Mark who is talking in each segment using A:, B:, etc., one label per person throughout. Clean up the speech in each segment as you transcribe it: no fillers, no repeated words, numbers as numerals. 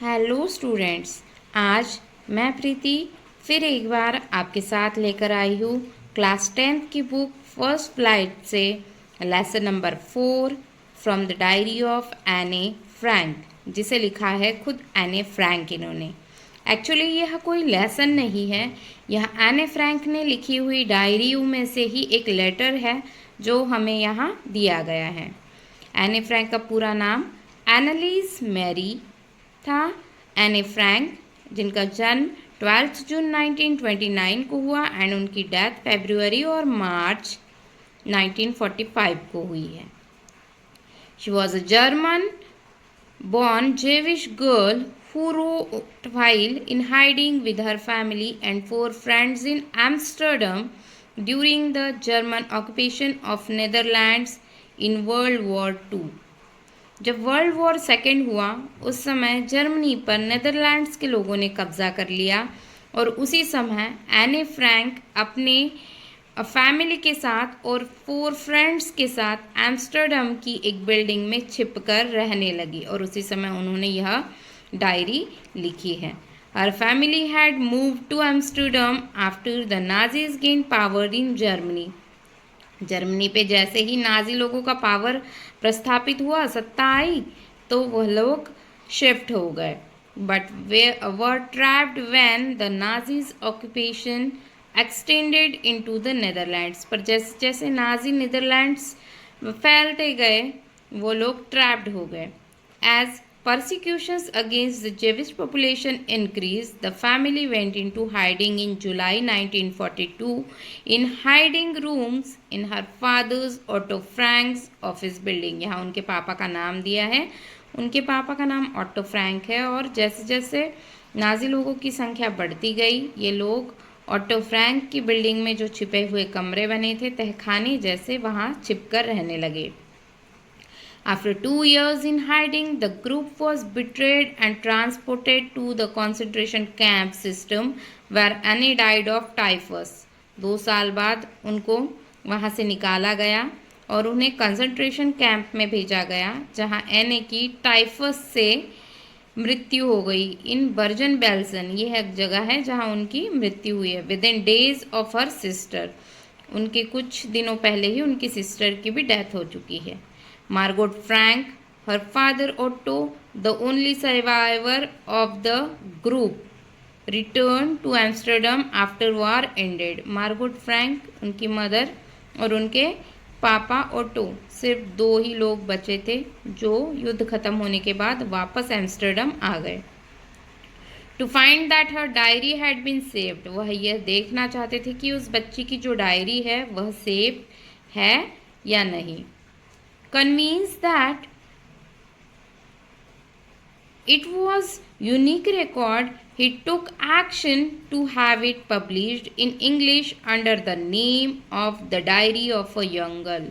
A: Hello students, आज मैं प्रीति फिर एक बार आपके साथ लेकर आई हूँ क्लास 10th की बुक फर्स्ट फ्लाइट से lesson number 4 from the diary of एने फ्रैंक, जिसे लिखा है खुद एने फ्रैंक इन्होंने। एक्चुअली यह कोई लेसन नहीं है, यह एने फ्रैंक ने लिखी हुई डायरी में से ही एक लेटर है जो हमें यहाँ दिया गया है। एने फ्रैंक का पूरा नाम एनालिस मैरी था। एने फ्रैंक, जिनका जन्म 12 जून 1929 को हुआ एंड उनकी डेथ फरवरी और मार्च 1945 को हुई है। She was a German born Jewish girl who wrote while in hiding with her family and 4 friends in Amsterdam during the German occupation of Netherlands in World War II. जब world war second हुआ उस समय Germany पर Netherlands के लोगों ने कब्जा कर लिया और उसी समय एने फ्रैंक अपने फैमिली के साथ और 4 फ्रेंड्स के साथ एम्स्टर्डम की एक बिल्डिंग में छिपकर रहने लगी और उसी समय उन्होंने यह डायरी लिखी है। Her family had move to Amsterdam after the Nazis gain power in Germany. Germany पे जैसे ही नाजी लोगों का पावर प्रस्थापित हुआ, सत्ता आई, तो वह लोग शिफ्ट हो गए। But way were trapped when the Nazis occupation extended into the Netherlands. पर जैसे जैसे नाजी नीदरलैंड्स फैलते गए, वो लोग ट्रैप्ड हो गए। As persecutions against the Jewish population increased, the family went into hiding in July 1942 in hiding rooms in her father's Otto Frank's office building। यहाँ उनके पापा का नाम दिया है, उनके पापा का नाम ऑटो फ्रैंक है। और जैसे जैसे नाजी लोगों की संख्या बढ़ती गई, ये लोग ऑटो फ्रैंक की बिल्डिंग में जो छिपे हुए कमरे बने थे, तहखाने जैसे, वहाँ छिपकर रहने लगे। After 2 years in hiding, the group was betrayed and transported to the concentration camp system where Anne died of typhus। 2 साल बाद उनको वहाँ से निकाला गया और उन्हें कंसंट्रेशन कैंप में भेजा गया, जहाँ एने की टाइफस से मृत्यु हो गई। इन बर्जन बेल्सन, ये एक जगह है जहाँ उनकी मृत्यु हुई है। With in days of her sister, उनके कुछ दिनों पहले ही उनकी सिस्टर की भी डेथ हो चुकी है। Margot Frank, her father Otto, the only survivor of the group, returned to Amsterdam after war ended। Margot Frank, उनकी मदर, और उनके पापा ओटो, सिर्फ 2 ही लोग बचे थे जो युद्ध खत्म होने के बाद वापस एम्स्टर्डम आ गए। To find that her diary had been saved, वह यह देखना चाहते थे कि उस बच्ची की जो डायरी है वह सेव है या नहीं। Convinced that it was unique record, he took action to have it published in English under the name of the Diary of a Young Girl।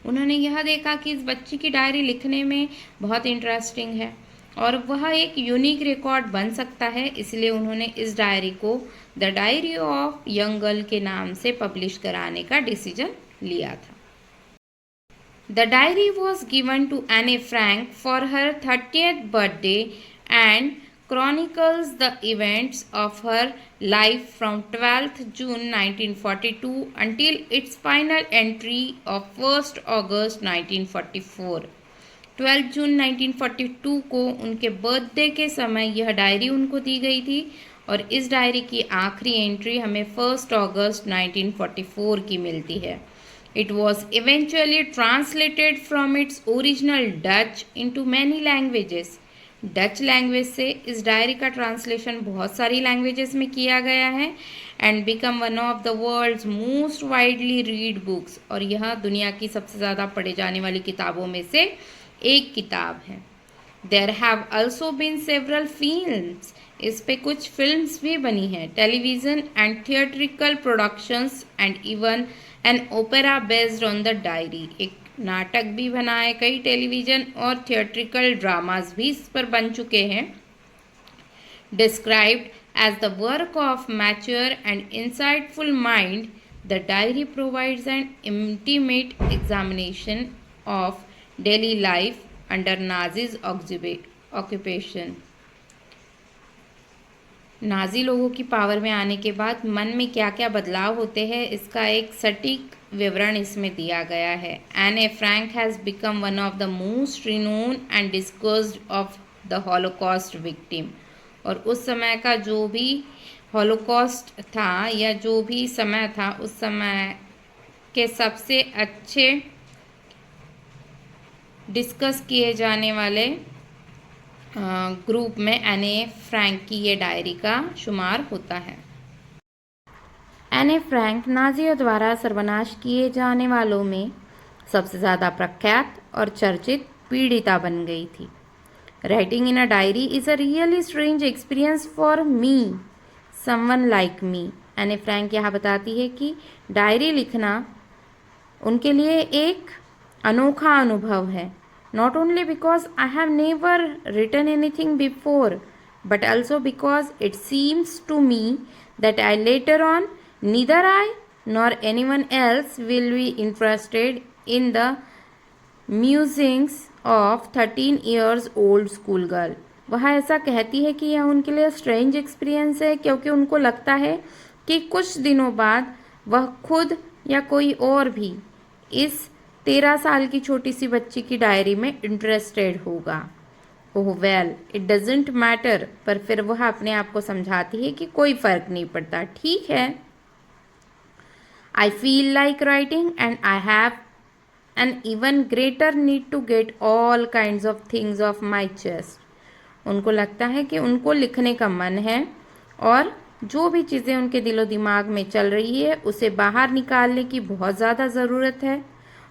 A: उन्होंने यह देखा कि इस बच्ची की डायरी लिखने में बहुत इंटरेस्टिंग है और वह एक यूनिक रिकॉर्ड बन सकता है, इसलिए उन्होंने इस डायरी को the diary of young girl के नाम से पब्लिश कराने का डिसीजन लिया था। The diary was given to Anne Frank for her 30th birthday and chronicles the events of her life from 12th June 1942 until its final entry of 1st August 1944। 12 जून 1942 को उनके birthday के समय यह diary उनको दी गई थी और इस डायरी की आखिरी एंट्री हमें 1 अगस्त 1944 की मिलती है। It was eventually translated from its original Dutch into many languages। Dutch language से इस डायरी का ट्रांसलेशन बहुत सारी लैंग्वेजेस में किया गया है and become one of the world's most widely read books, और यह दुनिया की सबसे ज़्यादा पढ़े जाने वाली किताबों में से एक किताब है। There have also been several films, इस पे कुछ फिल्म्स भी बनी हैं, television and theatrical productions and even an opera based on the diary. एक नाटक भी बना है, कई टेलीविज़न और थिएट्रिकल ड्रामाज भी इस पर बन चुके हैं। Described as the work of mature and insightful mind, the diary provides an intimate examination of daily life under Nazis occupation. Nazi लोगों की पावर में आने के बाद मन में क्या क्या बदलाव होते हैं, इसका एक सटीक विवरण इसमें दिया गया है। एने Frank has become one of the most renowned and discussed of the Holocaust victim. और उस समय का जो भी हॉलोकॉस्ट था या जो भी समय था, उस समय के सबसे अच्छे डिस्कस किए जाने वाले ग्रुप में एने फ्रैंक की ये डायरी का शुमार होता है। एने फ्रैंक नाजियों द्वारा सर्वनाश किए जाने वालों में सबसे ज़्यादा प्रख्यात और चर्चित पीड़िता बन गई थी। Writing in a diary is a really strange experience for me, someone like me. एने फ्रैंक यहाँ बताती है कि डायरी लिखना उनके लिए एक अनोखा अनुभव है। Not only because I have never written anything before, but also because it seems to me that I later on, neither I nor anyone else will be interested in the musings of 13 years old school girl. वह ऐसा कहती है कि यह उनके लिए strange experience है, क्योंकि उनको लगता है कि कुछ दिनों बाद वह खुद या कोई और भी इस 13 साल की छोटी सी बच्ची की डायरी में इंटरेस्टेड होगा। ओह वेल, इट डजेंट मैटर। पर फिर वह अपने आप को समझाती है कि कोई फ़र्क नहीं पड़ता, ठीक है। I feel like writing and I have an even greater need to get all kinds of things off my chest. उनको लगता है कि उनको लिखने का मन है और जो भी चीज़ें उनके दिलो दिमाग में चल रही है उसे बाहर निकालने की बहुत ज़्यादा ज़रूरत है,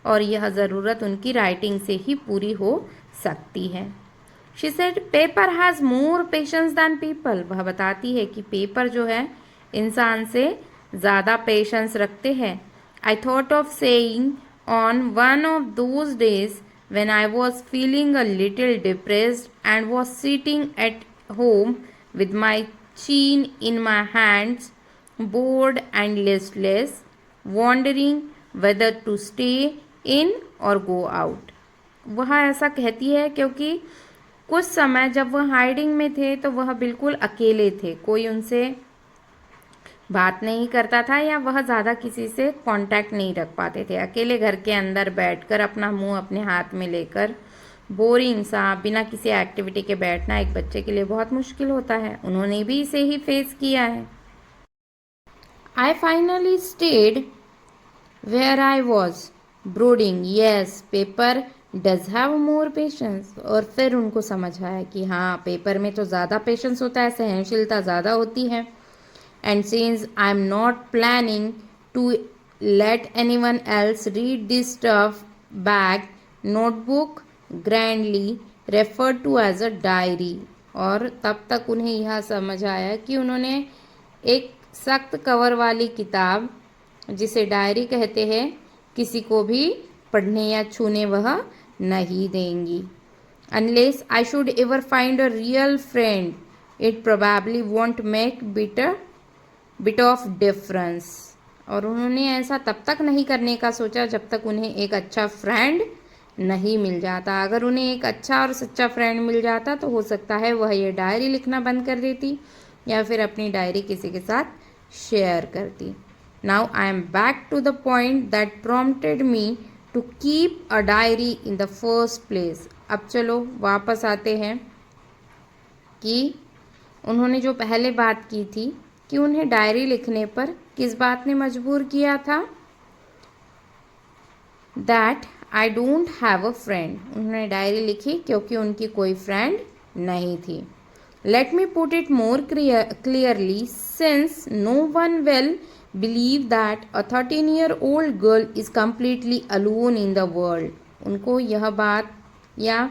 A: और यह ज़रूरत उनकी राइटिंग से ही पूरी हो सकती है। She said paper has more patience than people. वह बताती है कि पेपर जो है इंसान से ज़्यादा पेशेंस रखते हैं। I thought of saying on one of those days when I was feeling a little depressed and was sitting at home with my chin in my hands, bored and listless, wondering whether to stay in or go out. वह ऐसा कहती है क्योंकि कुछ समय जब वह hiding में थे तो वह बिल्कुल अकेले थे, कोई उनसे बात नहीं करता था या वह ज़्यादा किसी से कांटेक्ट नहीं रख पाते थे। अकेले घर के अंदर बैठकर अपना मुंह अपने हाथ में लेकर बोरिंग सा बिना किसी एक्टिविटी के बैठना एक बच्चे के लिए बहुत मुश्किल होता है। उन्होंने भी इसे ही फेस किया है। I finally stayed where I was brooding, yes paper does have more patience. और फिर उनको समझ आया कि हाँ, पेपर में तो ज़्यादा पेशेंस होता है, सहनशीलता ज़्यादा होती है। And since I'm not planning to let anyone else read this stuff back, notebook grandly referred to as a diary। और तब तक उन्हें यह समझ आया कि उन्होंने एक सख्त कवर वाली किताब, जिसे डायरी कहते हैं, किसी को भी पढ़ने या छूने वह नहीं देंगी। Unless I should ever find a real friend, it probably won't make bit of difference. और उन्होंने ऐसा तब तक नहीं करने का सोचा जब तक उन्हें एक अच्छा फ्रेंड नहीं मिल जाता। अगर उन्हें एक अच्छा और सच्चा फ्रेंड मिल जाता तो हो सकता है वह ये डायरी लिखना बंद कर देती या फिर अपनी डायरी किसी के साथ शेयर करती। Now I am back to the point that prompted me to keep a diary in the first place. अब चलो वापस आते हैं कि उन्होंने जो पहले बात की थी कि उन्हें डायरी लिखने पर किस बात ने मजबूर किया था। That I don't have a friend. उन्होंने डायरी लिखी क्योंकि उनकी कोई फ्रेंड नहीं थी। Let me put it more clearly, since no one will believe that a 13-year-old girl is completely alone in the world. उनको यह बात या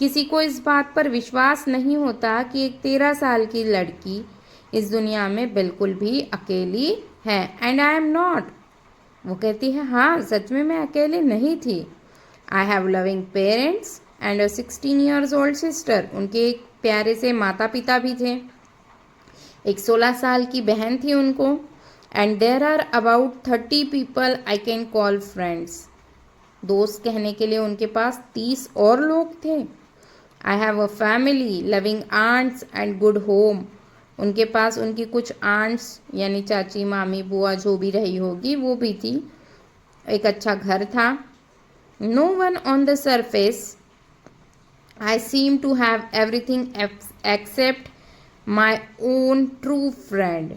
A: किसी को इस बात पर विश्वास नहीं होता कि एक 13 साल की लड़की इस दुनिया में बिल्कुल भी अकेली है। And I am not. वो कहती है हाँ, सच में मैं अकेले नहीं थी। I have loving parents and a 16 years old sister. उनके एक प्यारे से माता पिता भी थे, एक 16 साल की बहन थी उनको। And there are about 30 people I can call friends. दोस्त कहने के लिए उनके पास 30 और लोग थे। I have a family, loving aunts and good home, उनके पास उनकी कुछ आंट्स यानी चाची, मामी, बुआ जो भी रही होगी वो भी थी। एक अच्छा घर था। No one on the surface I seem to have everything except my own true friend.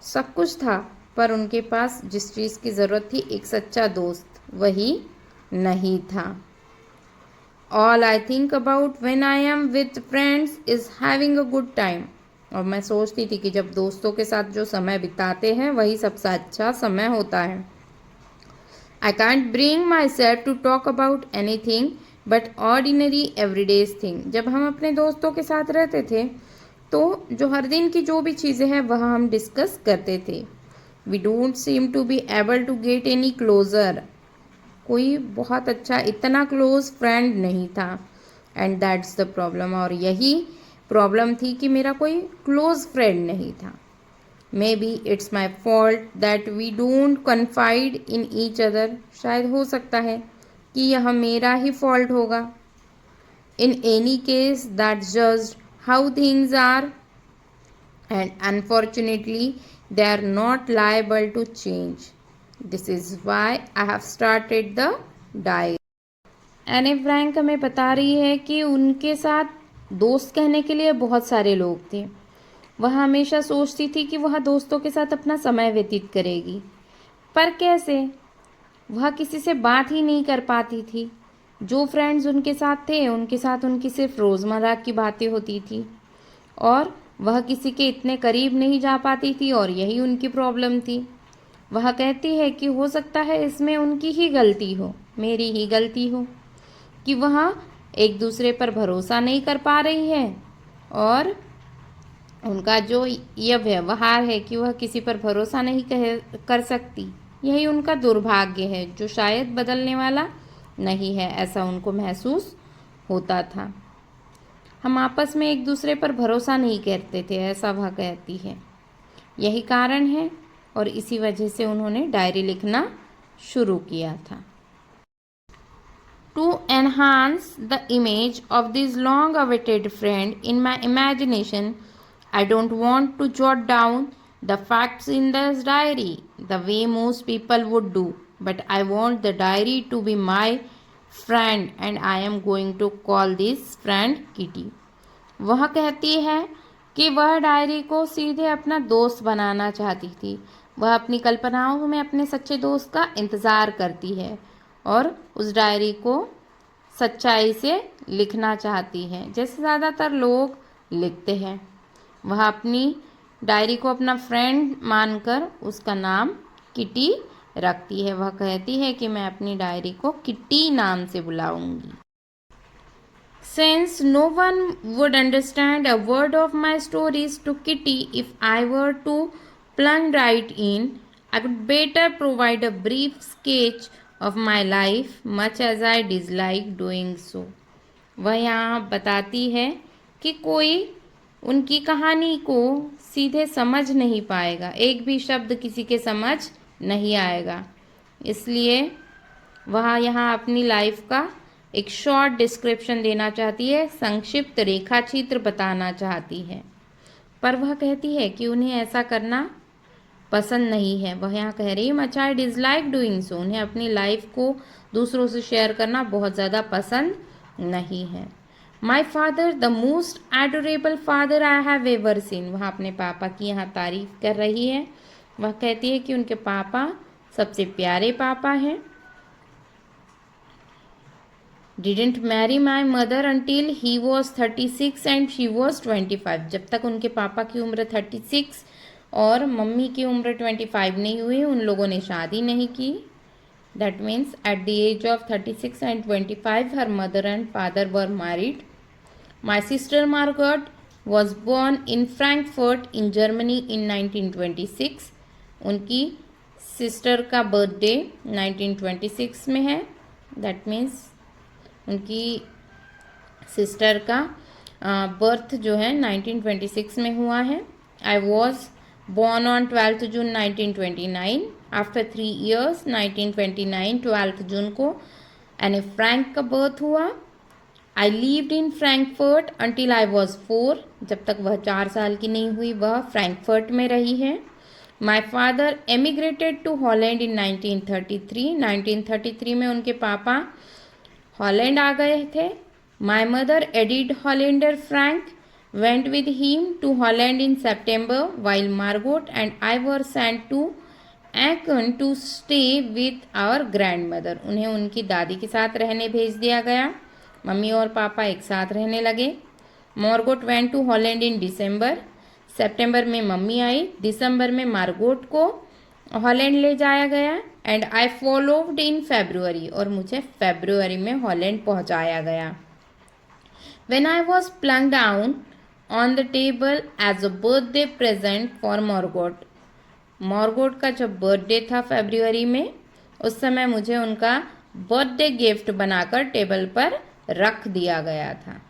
A: सब कुछ था पर उनके पास जिस चीज़ की ज़रूरत थी, एक सच्चा दोस्त, वही नहीं था। All I think about when I am with friends is having a good time. और मैं सोचती थी कि जब दोस्तों के साथ जो समय बिताते हैं वही सबसे अच्छा समय होता है। I can't bring my self to talk about any thing but ordinary everyday's thing. जब हम अपने दोस्तों के साथ रहते थे तो जो हर दिन की जो भी चीज़ें हैं वह हम डिस्कस करते थे। We don't seem to be able to get any closer. कोई बहुत अच्छा इतना क्लोज फ्रेंड नहीं था। And that's the problem. और यही प्रॉब्लम थी कि मेरा कोई क्लोज फ्रेंड नहीं था। Maybe it's my fault that we don't confide in each other. शायद हो सकता है कि यह मेरा ही फॉल्ट होगा। In any case that's just how things are and unfortunately they are not liable to change. This is why I have started the diary. Anne Frank हमें बता रही है कि उनके साथ दोस्त कहने के लिए बहुत सारे लोग थे। वह हमेशा सोचती थी कि वह दोस्तों के साथ अपना समय व्यतीत करेगी, पर कैसे? वह किसी से बात ही नहीं कर पाती थी। जो फ्रेंड्स उनके साथ थे उनके साथ उनकी सिर्फ रोज़मर्रा की बातें होती थी और वह किसी के इतने करीब नहीं जा पाती थी और यही उनकी प्रॉब्लम थी। वह कहती है कि हो सकता है इसमें उनकी ही गलती हो, मेरी ही गलती हो, कि वह एक दूसरे पर भरोसा नहीं कर पा रही है और उनका जो यह व्यवहार है कि वह किसी पर भरोसा नहीं कर सकती, यही उनका दुर्भाग्य है जो शायद बदलने वाला नहीं है, ऐसा उनको महसूस होता था। हम आपस में एक दूसरे पर भरोसा नहीं करते थे, ऐसा वह कहती है। यही कारण है और इसी वजह से उन्होंने डायरी लिखना शुरू किया था। To enhance the image of this long awaited friend in my imagination, I don't want to jot down the facts in this diary the way most people would do, but I want the diary to be my friend and I am going to call this friend Kitty. वह कहती है कि वह diary को सीधे अपना दोस्त बनाना चाहती थी। वह अपनी कल्पनाओं में अपने सच्चे दोस्त का इंतज़ार करती है और उस डायरी को सच्चाई से लिखना चाहती है, जैसे ज़्यादातर लोग लिखते हैं। वह अपनी डायरी को अपना फ्रेंड मानकर उसका नाम किटी रखती है। वह कहती है कि मैं अपनी डायरी को किटी नाम से बुलाऊंगी। Since no one would understand a word of my stories to Kitty if I were to plunge right in, I would better provide a brief sketch of my life, much as I dislike doing so. वह यहाँ बताती है कि कोई उनकी कहानी को सीधे समझ नहीं पाएगा, एक भी शब्द किसी के समझ नहीं आएगा, इसलिए वह यहाँ अपनी लाइफ का एक शॉर्ट डिस्क्रिप्शन देना चाहती है, संक्षिप्त रेखा चित्र बताना चाहती है। पर वह कहती है कि उन्हें ऐसा करना पसंद नहीं है। वह यहाँ कह रही है much I dislike doing so. उन्हें अपनी लाइफ को दूसरों से शेयर करना बहुत ज़्यादा पसंद नहीं है। My father the most adorable father I have ever seen. वह अपने पापा की यहाँ तारीफ कर रही है। वह कहती है कि उनके पापा सबसे प्यारे पापा हैं। Didn't marry my mother until he was 36 and she was 25. जब तक उनके पापा की उम्र 36 और मम्मी की उम्र 25 नहीं हुई, उन लोगों ने शादी नहीं की। That means at the age of 36 and 25, her mother and father were married. My sister Margaret was born in Frankfurt in Germany in 1926. उनकी सिस्टर का बर्थडे 1926 में है। That means उनकी सिस्टर का बर्थ जो है 1926 में हुआ है। I was born on 12th June 1929. After 3 years 1929 12th जून को एने फ्रैंक का बर्थ हुआ। आई lived in Frankfurt until I was 4. जब तक वह 4 साल की नहीं हुई वह फ्रैंकफर्ट में रही है. माई फादर एमिग्रेटेड टू हॉलैंड इन 1933. 1933 में उनके पापा हॉलैंड आ गए थे. My mother added Hollander Frank went with him to Holland in September while Margot and I were sent to Aachen to stay with our grandmother. उन्हें उनकी दादी के साथ रहने भेज दिया गया. मम्मी और पापा एक साथ रहने लगे. मार्गोट वेंट टू हॉलैंड इन दिसंबर. सितंबर में मम्मी आई. दिसंबर में मार्गोट को हॉलैंड ले जाया गया. And I followed in February और मुझे फेब्रुअरी में हॉलैंड पहुंचाया गया. When I was plunked down on the table as a birthday present for Margot. मॉर्गोट का जब बर्थडे था फरवरी में, उस समय मुझे उनका बर्थडे गिफ्ट बनाकर टेबल पर रख दिया गया था.